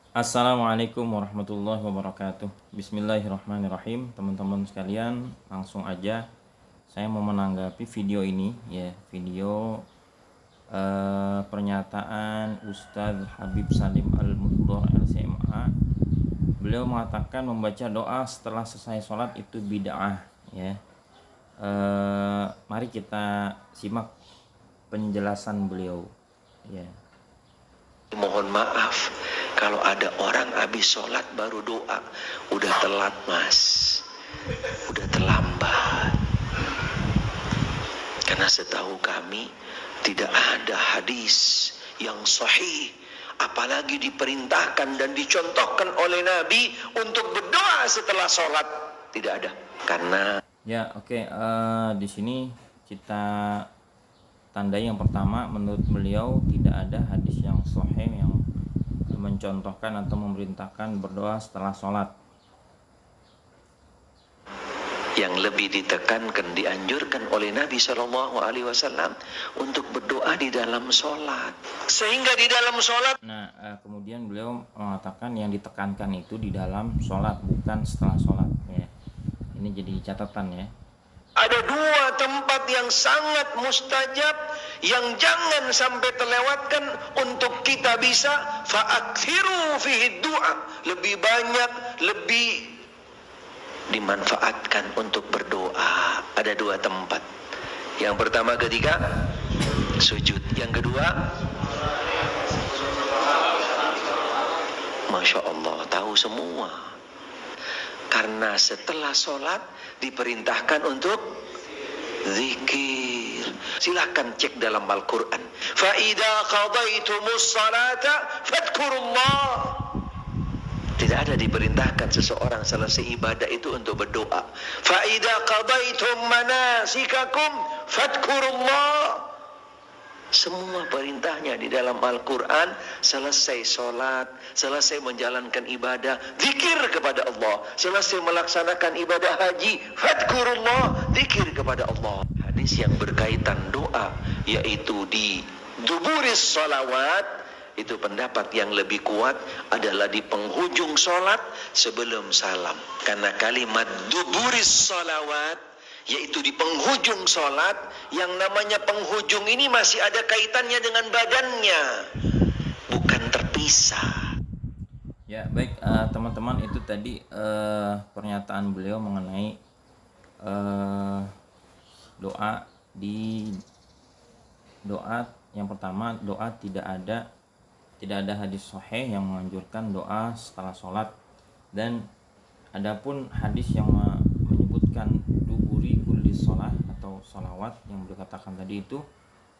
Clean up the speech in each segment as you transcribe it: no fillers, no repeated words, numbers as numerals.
Assalamualaikum warahmatullahi wabarakatuh. Bismillahirrahmanirrahim. Teman-teman sekalian, langsung aja saya mau menanggapi video ini ya, video pernyataan Ustadz Habib Salim Al-Mudhor LCMA. Beliau mengatakan membaca doa setelah selesai sholat itu bid'ah ya. Mari kita simak penjelasan beliau ya. Mohon maaf kalau ada orang habis sholat baru doa, udah telat mas, udah terlambat. Karena setahu kami tidak ada hadis yang sahih, apalagi diperintahkan dan dicontohkan oleh Nabi untuk berdoa setelah sholat, tidak ada. Karena Ya, oke. Di sini kita tandai yang pertama, menurut beliau tidak ada hadis yang sahih yang mencontohkan atau memerintahkan berdoa setelah sholat. yang lebih ditekankan, dianjurkan oleh Nabi SAW untuk berdoa di dalam sholat. Sehingga di dalam sholat, Nah, kemudian beliau mengatakan yang ditekankan itu di dalam sholat, bukan setelah sholat ya. Ini jadi catatan ya. ada dua tempat yang sangat mustajab yang jangan sampai terlewatkan untuk kita bisa fa'akthiru fihi du'a, lebih banyak, lebih dimanfaatkan untuk berdoa. Ada dua tempat. Yang pertama ketika sujud, yang kedua Masya Allah, tahu semua. Karena setelah sholat diperintahkan untuk zikir. Silahkan cek dalam Al-Quran. فَإِذَا قَضَيْتُمُ الصَّلَاةَ فَاذْكُرُوا اللَّهَ. Tidak ada diperintahkan seseorang selesai ibadah itu untuk berdoa. فَإِذَا قَضَيْتُمْ مَنَاسِكَكُمْ فَاذْكُرُوا اللَّهَ. Semua perintahnya di dalam Al-Quran, selesai sholat, selesai menjalankan ibadah, zikir kepada Allah. Selesai melaksanakan ibadah haji, fadkurullah, zikir kepada Allah. Hadis yang berkaitan doa, yaitu di duburis sholawat, itu pendapat yang lebih kuat adalah di penghujung sholat sebelum salam. Karena kalimat duburis sholawat, yaitu di penghujung sholat, yang namanya penghujung ini masih ada kaitannya dengan badannya, bukan terpisah. Ya, baik teman-teman, itu tadi pernyataan beliau mengenai doa yang pertama, doa tidak ada hadis sahih yang menganjurkan doa setelah sholat, dan adapun hadis yang menyebutkan duburi kulli sholat atau sholawat yang beliau katakan tadi itu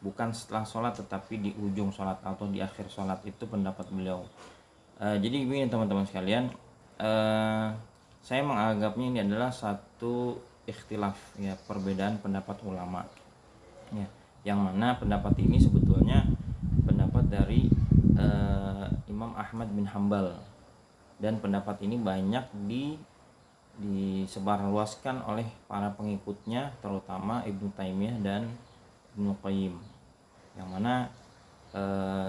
bukan setelah sholat tetapi di ujung sholat atau di akhir sholat, itu pendapat beliau. Jadi begini teman-teman sekalian, saya menganggapnya ini adalah satu ikhtilaf ya, perbedaan pendapat ulama ya, yang mana pendapat ini sebetulnya pendapat dari Imam Ahmad bin Hambal, dan pendapat ini banyak disebarluaskan oleh para pengikutnya, terutama Ibnu Taimiyah dan Ibnu Qayyim, yang mana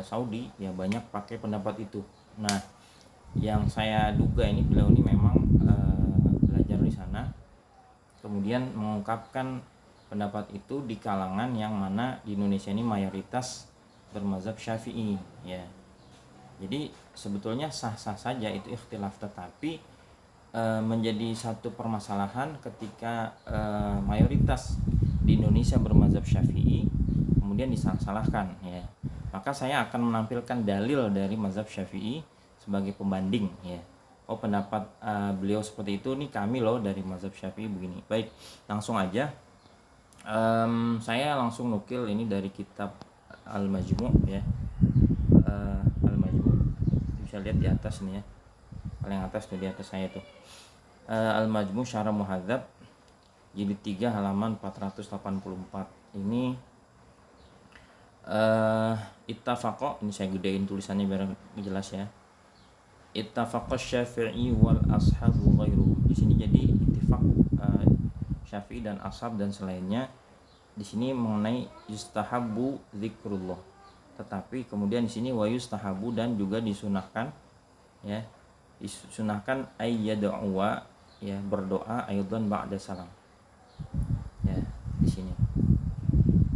Saudi ya banyak pakai pendapat itu. Nah, yang saya duga ini beliau ini memang belajar di sana, kemudian mengungkapkan pendapat itu di kalangan yang mana di Indonesia ini mayoritas bermazhab Syafi'i ya. Jadi sebetulnya sah-sah saja itu ikhtilaf, tetapi menjadi satu permasalahan ketika mayoritas di Indonesia bermazhab Syafi'i kemudian disalah-salahkan ya. Maka saya akan menampilkan dalil dari mazhab Syafi'i sebagai pembanding ya. Oh, pendapat beliau seperti itu nih, kami loh dari mazhab Syafi'i begini. Baik, langsung aja. Saya langsung nukil ini dari kitab Al-Majmu' ya. Al-Majmu', bisa lihat di atas nih ya, paling atas tuh, di atas saya tuh. Al-Majmu' Syarah Muhadzab jilid 3 halaman 484. Ini ittafaqo, ini saya gedein tulisannya biar jelas ya. Ittafaqo Syafi'i wal ashabu ghairu. Di sini jadi ittifaq Syafi'i dan ashab dan selainnya di sini mengenai yustahabbu zikrullah. Tetapi kemudian di sini wa yustahabu, dan juga disunahkan ya. Disunahkan ayyad'uwa, ya, berdoa aidan ba'da salam. Ya, di sini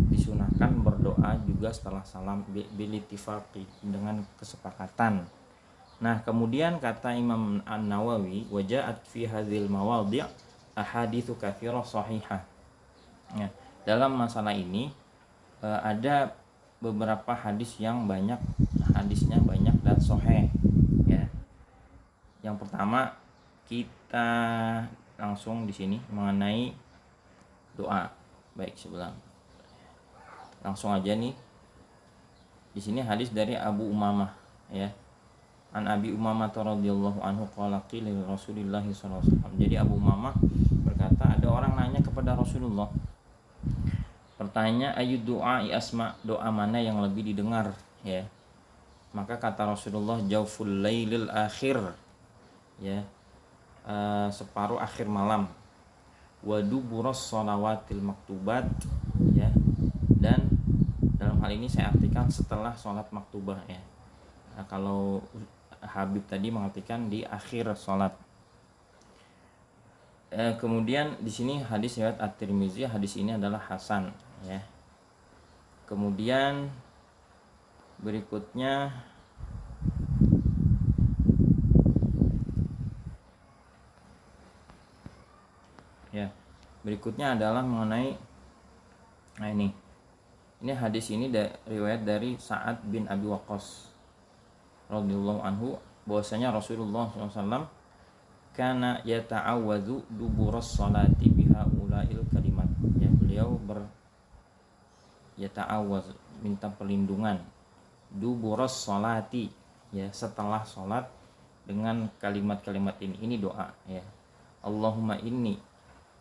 disunahkan berdoa juga setelah salam bilittifaqi, dengan kesepakatan. Nah, kemudian kata Imam An-Nawawi, waja'at fi hadzal mawadhi' ahaditsu katsirah shahihah. Ya, dalam masalah ini ada beberapa hadis yang banyak, hadisnya banyak dan sahih, ya. Yang pertama kita langsung di sini mengenai doa. Baik, sebelah. Langsung aja nih. Di sini hadis dari Abu Umamah, ya. An Abi Umamah radhiyallahu anhu qala qila li Rasulillah sallallahu alaihi wasallam. Jadi Abu Umamah berkata, ada orang nanya kepada Rasulullah. Bertanya, ayu doa asma, doa mana yang lebih didengar, ya. Maka kata Rasulullah, jauful lailil akhir, ya, separuh akhir malam, wa duburas shalawatil maktubat, ya, dan dalam hal ini saya artikan setelah sholat maktubah, ya. Nah, kalau Habib tadi mengartikan di akhir sholat. Kemudian di sini hadis riwayat At-Tirmizi, hadis ini adalah hasan, ya. Kemudian berikutnya adalah mengenai, nah ini hadis ini riwayat dari Sa'ad bin Abi Waqqas radhiyallahu anhu, bahwasanya Rasulullah SAW kana yata'awwadzu duburas salati biha ulail kalimat, ya, beliau yata'awwadz, minta perlindungan, duburas salati, ya, setelah salat, dengan kalimat-kalimat ini doa, ya. Allahumma inni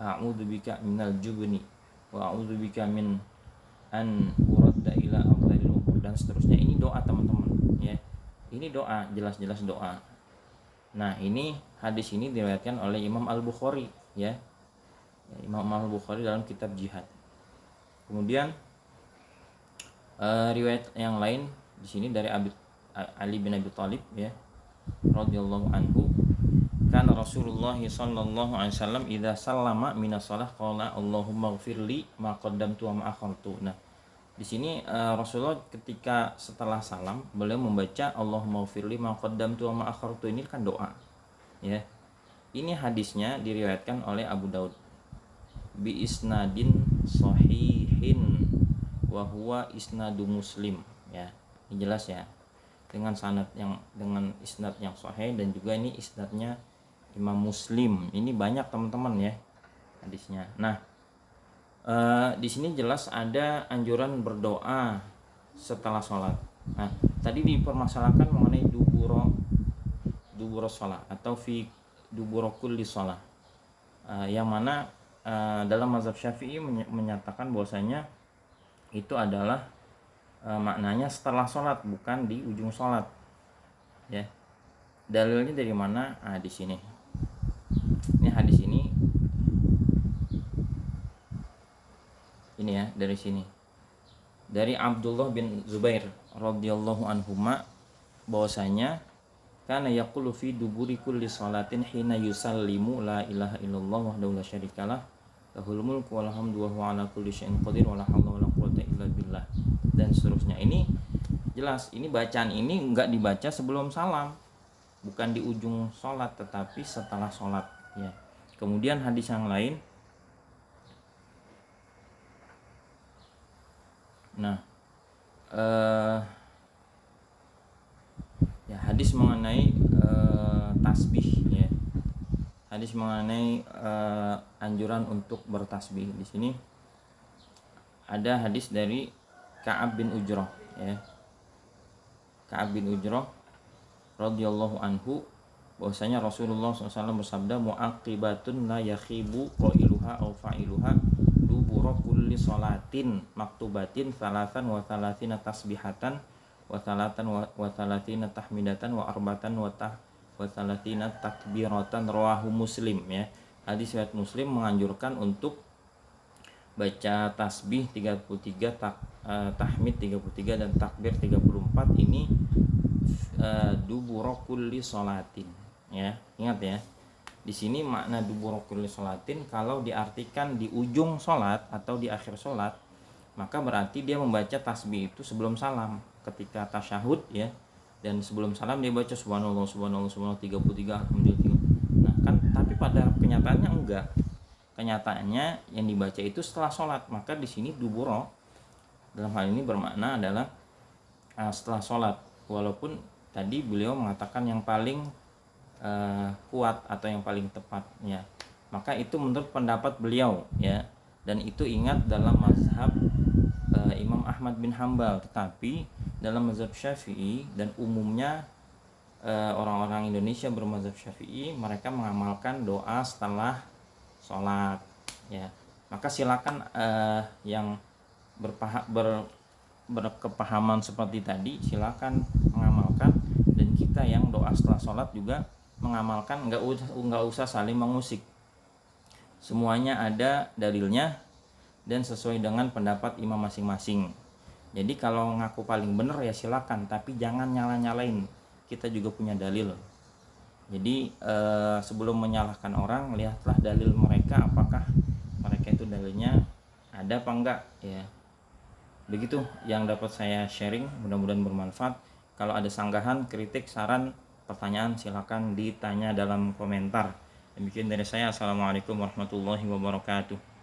a'udzubika minal jubni wa a'udzubika min an uradda ila ardhil umur, dan seterusnya. Ini doa, teman-teman, ya. Ini doa, jelas-jelas doa. Nah, ini hadis ini diriwayatkan oleh Imam Al-Bukhari, ya. Imam Al-Bukhari dalam kitab jihad. Kemudian riwayat yang lain di sini dari Ali bin Abi Thalib, ya, radhiyallahu anhu, kana Rasulullah sallallahu alaihi wasallam idza sallama minas shalah qala Allahumma ighfirli ma qaddamtu wa ma akhartu. Nah, di sini Rasulullah ketika setelah salam beliau membaca Allahumma ighfirli ma qaddamtu wa ma akhartu, ini kan doa, ya. Ini hadisnya diriwayatkan oleh Abu Daud bi isnadin sahihin wa huwa isnadu Muslim, ya. Ini jelas, ya, dengan isnad yang sahih, dan juga ini isnadnya Imam Muslim. Ini banyak, teman-teman, ya, hadisnya. Nah, di sini jelas ada anjuran berdoa setelah sholat. Nah, tadi dipermasalahkan mengenai duburo sholat atau fi duburo kulli sholat, yang mana dalam mazhab Syafi'i menyatakan bahwasanya itu adalah maknanya setelah sholat, bukan di ujung sholat, ya. Dalilnya dari mana? Di sini. Ini hadis ini ya, dari sini, dari Abdullah bin Zubair radhiyallahu anhuma, bahwasanya kana yaqulu fi duburi kulli salatin hina yusallimu la ilaha illallah wahdahu la syarikalah lahul mulku wal hamdu wa huwa ala kulli syai'in qadir wa la haula wa la quwwata illa billah, dan seterusnya. Ini jelas, ini bacaan ini enggak dibaca sebelum salam, bukan di ujung sholat, tetapi setelah sholat, ya. Kemudian hadis yang lain, nah, ya, hadis mengenai tasbih, ya. Hadis mengenai anjuran untuk bertasbih. Di sini ada hadis dari Ka'ab bin Ujrah, ya. Ka'ab bin Ujrah radhiyallahu anhu, bahwasanya Rasulullah SAW bersabda, mu'aqibatun la yakhibu qailuha aw fa'iluha dubura kulli sholatin maktubatin thalathan wa thalathina tasbihatan wa thalathan wa thalathina tahmidatan wa arbatan wa thalathina takbiratan, rawahu Muslim, ya. Hadis riwayat Muslim menganjurkan untuk baca tasbih 33, tahmid 33, dan takbir 34 ini dubura kulli sholatin. Ya, ingat ya. Di sini makna dubura kulli sholatin kalau diartikan di ujung sholat atau di akhir sholat, maka berarti dia membaca tasbih itu sebelum salam ketika tasyahud ya. Dan sebelum salam dia baca subhanallah subhanallah subhanallah 33 alhamdulillah. Nah, kan tapi pada kenyataannya enggak. Kenyataannya yang dibaca itu setelah sholat. Maka di sini dubura dalam hal ini bermakna adalah setelah sholat. Walaupun tadi beliau mengatakan yang paling kuat atau yang paling tepat ya. Maka itu menurut pendapat beliau ya. Dan itu ingat dalam mazhab Imam Ahmad bin Hambal. Tetapi dalam mazhab Syafi'i dan umumnya orang-orang Indonesia bermazhab Syafi'i, mereka mengamalkan doa setelah sholat ya. Maka silakan yang berkepahaman seperti tadi silakan mengamalkan, dan kita yang doa setelah sholat juga mengamalkan, nggak usah saling mengusik. Semuanya ada dalilnya dan sesuai dengan pendapat imam masing-masing. Jadi kalau ngaku paling benar ya silakan, tapi jangan nyala-nyalain. Kita juga punya dalil. Jadi sebelum menyalahkan orang, lihatlah dalil mereka, apakah mereka itu dalilnya ada apa enggak ya. Begitu yang dapat saya sharing, mudah-mudahan bermanfaat. Kalau ada sanggahan, kritik, saran, pertanyaan silakan ditanya dalam komentar. Demikian dari saya. Assalamualaikum warahmatullahi wabarakatuh.